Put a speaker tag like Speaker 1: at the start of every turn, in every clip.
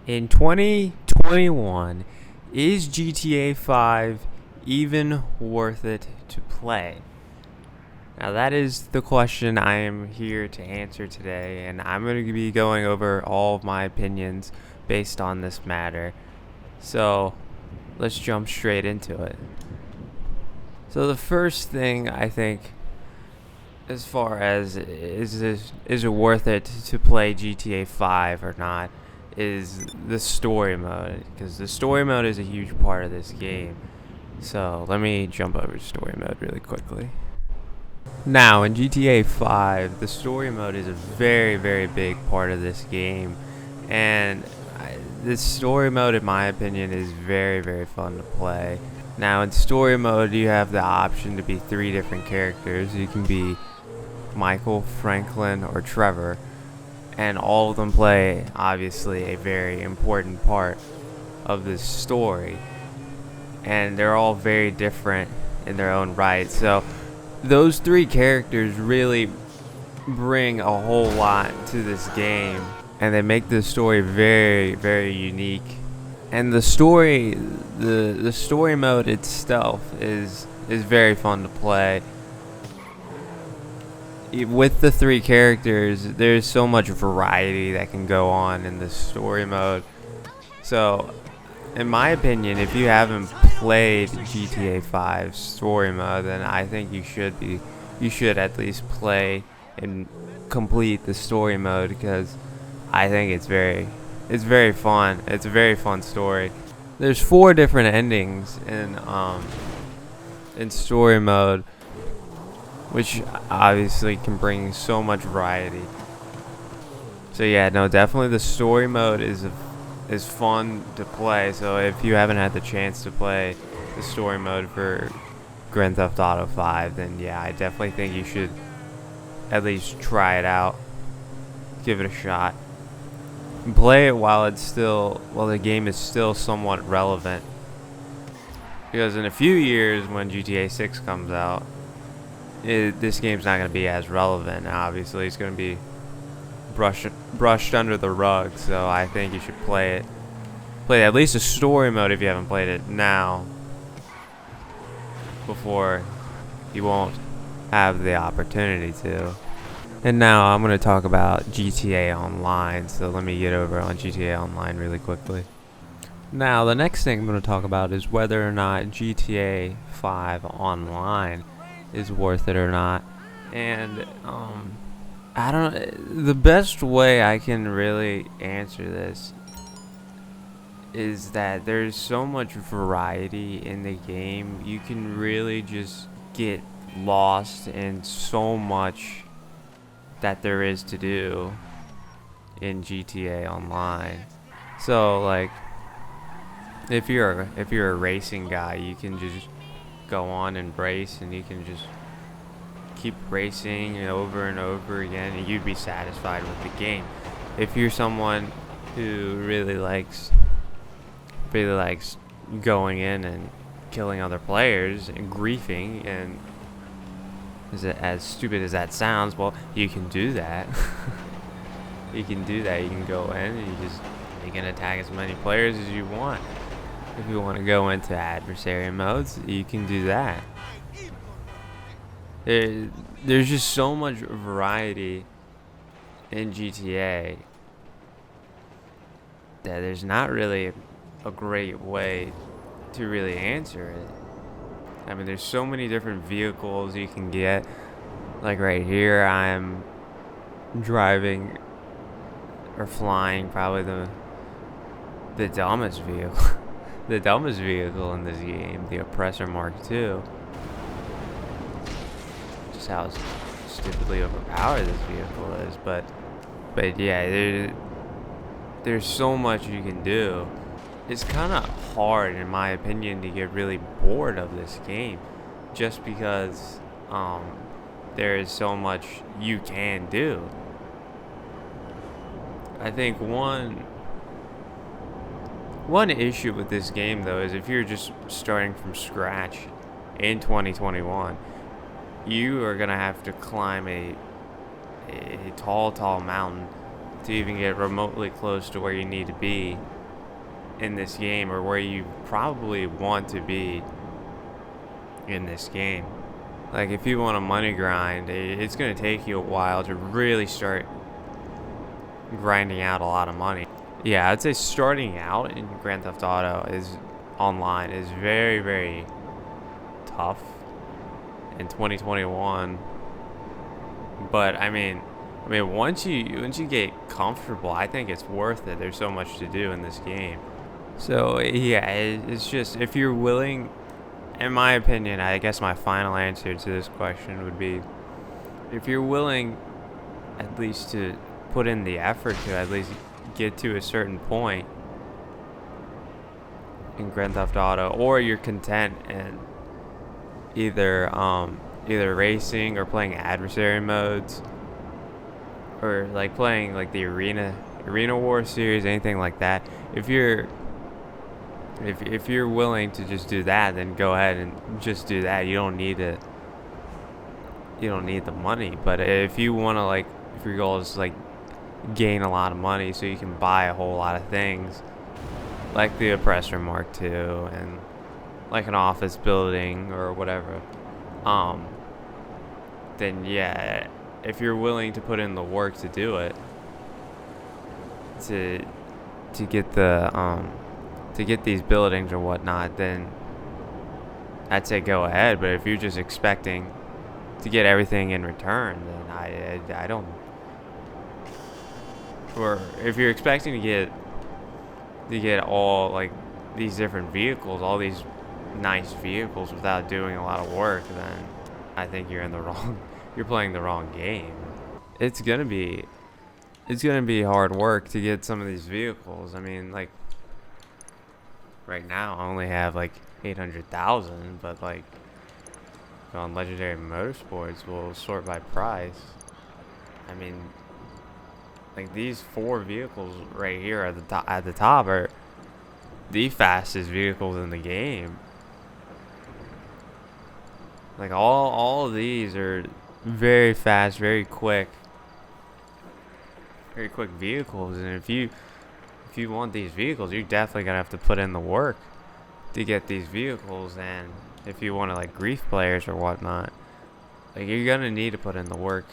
Speaker 1: In 2021, is GTA 5 even worth it to play? Now, that is the question I am here to answer today, and I'm going to be going over all of my opinions based on this matter. So, let's jump straight into it. So, the first thing I think, as far as is it worth it to play GTA 5 or not, is the story mode, because the story mode is a huge part of this game. So let me jump over to story mode really quickly. Now in GTA 5, the story mode is a very, very big part of this game, and this story mode, in my opinion, is very, very fun to play. Now in story mode, you have the option to be 3 different characters. You can be Michael, Franklin, or Trevor, and all of them play, obviously, a very important part of this story, and they're all very different in their own right. So those 3 characters really bring a whole lot to this game, and they make the story very, very unique. And the story mode itself is very fun to play. With the 3 characters, there's so much variety that can go on in the story mode. So, in my opinion, if you haven't played GTA 5 story mode, then I think you should at least play and complete the story mode, because I think it's very fun. It's a very fun story. There's 4 different endings in story mode, which obviously can bring so much variety. So yeah, no, definitely the story mode is fun to play. So if you haven't had the chance to play the story mode for Grand Theft Auto 5, then yeah, I definitely think you should at least try it out, give it a shot, and play it while the game is still somewhat relevant. Because in a few years, when GTA 6 comes out, this game's not going to be as relevant. Obviously, it's going to be brushed under the rug. So I think you should play at least the story mode if you haven't played it now, before you won't have the opportunity to. And now I'm going to talk about GTA Online. So let me get over on GTA Online really quickly. Now the next thing I'm going to talk about is whether or not GTA 5 Online is worth it or not. And I don't the best way I can really answer this is that there's so much variety in the game. You can really just get lost in so much that there is to do in GTA Online. So like, if you're a racing guy, you can just go on and race, and you can just keep racing over and over again, and you'd be satisfied with the game. If you're someone who really likes going in and killing other players and griefing, and as stupid as that sounds, well, you can do that. You can go in and you can attack as many players as you want. If you want to go into adversary modes, you can do that. There's just so much variety in GTA that there's not really a great way to really answer it. I mean, there's so many different vehicles you can get. Like right here, I'm driving or flying probably the dumbest vehicle. The dumbest vehicle in this game, the Oppressor Mark II. Just how stupidly overpowered this vehicle is, but yeah, there's so much you can do. It's kind of hard, in my opinion, to get really bored of this game, just because there is so much you can do. I think one issue with this game, though, is if you're just starting from scratch in 2021, you are going to have to climb a tall mountain to even get remotely close to where you need to be in this game, or where you probably want to be in this game. Like, if you want a money grind, it's going to take you a while to really start grinding out a lot of money. Yeah, I'd say starting out in Grand Theft Auto online is very, very tough in 2021. But I mean once you get comfortable, I think it's worth it. There's so much to do in this game. So yeah, it's just, if you're willing, in my opinion, I guess my final answer to this question would be, if you're willing at least to put in the effort to at least get to a certain point in Grand Theft Auto, or you're content in either racing or playing adversary modes, or like playing like the arena war series, anything like that. If you're willing to just do that, then go ahead and just do that. You don't need the money. But if you want to, like, if your goal is to, like, gain a lot of money so you can buy a whole lot of things, like the Oppressor Mark II and like an office building or whatever, then yeah, if you're willing to put in the work to do it, to get these buildings or whatnot, then I'd say go ahead. But if you're just expecting to get everything in return, then I don't. Or if you're expecting to get all, like, these different vehicles, all these nice vehicles, without doing a lot of work, then I think you're playing the wrong game. It's gonna be hard work to get some of these vehicles. I mean, like, right now I only have like 800,000, but like on Legendary Motorsports, we'll sort by price. I mean, like, these 4 vehicles right here at the top are the fastest vehicles in the game. Like, all of these are very fast, very quick vehicles. And if you want these vehicles, you're definitely gonna have to put in the work to get these vehicles. And if you want to, like, grief players or whatnot, like, you're gonna need to put in the work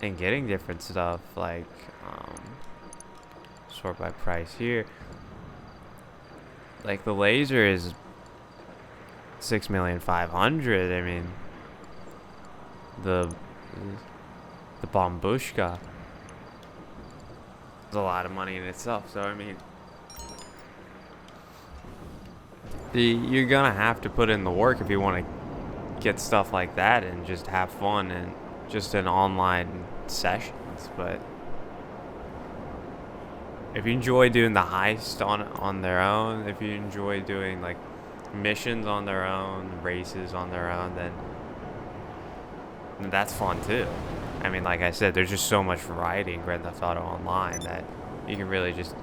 Speaker 1: in getting different stuff, like sort by price here. Like, the laser is 6,500,000. I mean, the Bombushka is a lot of money in itself. So I mean, you're gonna have to put in the work if you want to get stuff like that and just have fun and just in online sessions. But if you enjoy doing the heist on their own, if you enjoy doing, like, missions on their own, races on their own, then that's fun too. I mean, like I said, there's just so much variety in Grand Theft Auto Online that you can really just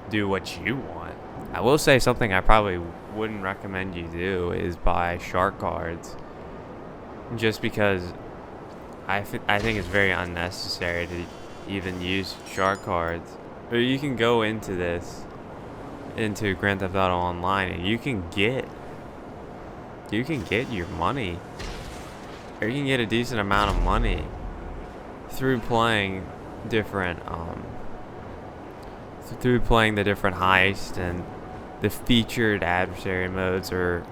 Speaker 1: do what you want. I will say something I probably wouldn't recommend you do is buy shark cards, just because I think it's very unnecessary to even use shark cards. But you can go into Grand Theft Auto Online, and you can get your money, or you can get a decent amount of money through playing the different heists and the featured adversary modes or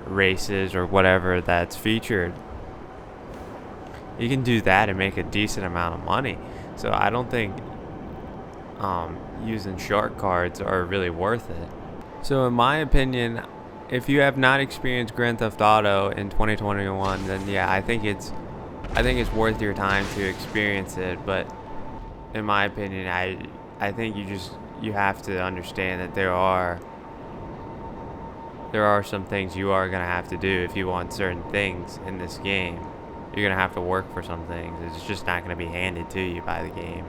Speaker 1: races or whatever that's featured. You can do that and make a decent amount of money. So I don't think using shark cards are really worth it. So in my opinion, if you have not experienced Grand Theft Auto in 2021, then yeah, I think it's worth your time to experience it. But in my opinion, I think you have to understand that there are some things you are gonna have to do if you want certain things in this game. You're gonna have to work for some things. It's just not gonna be handed to you by the game.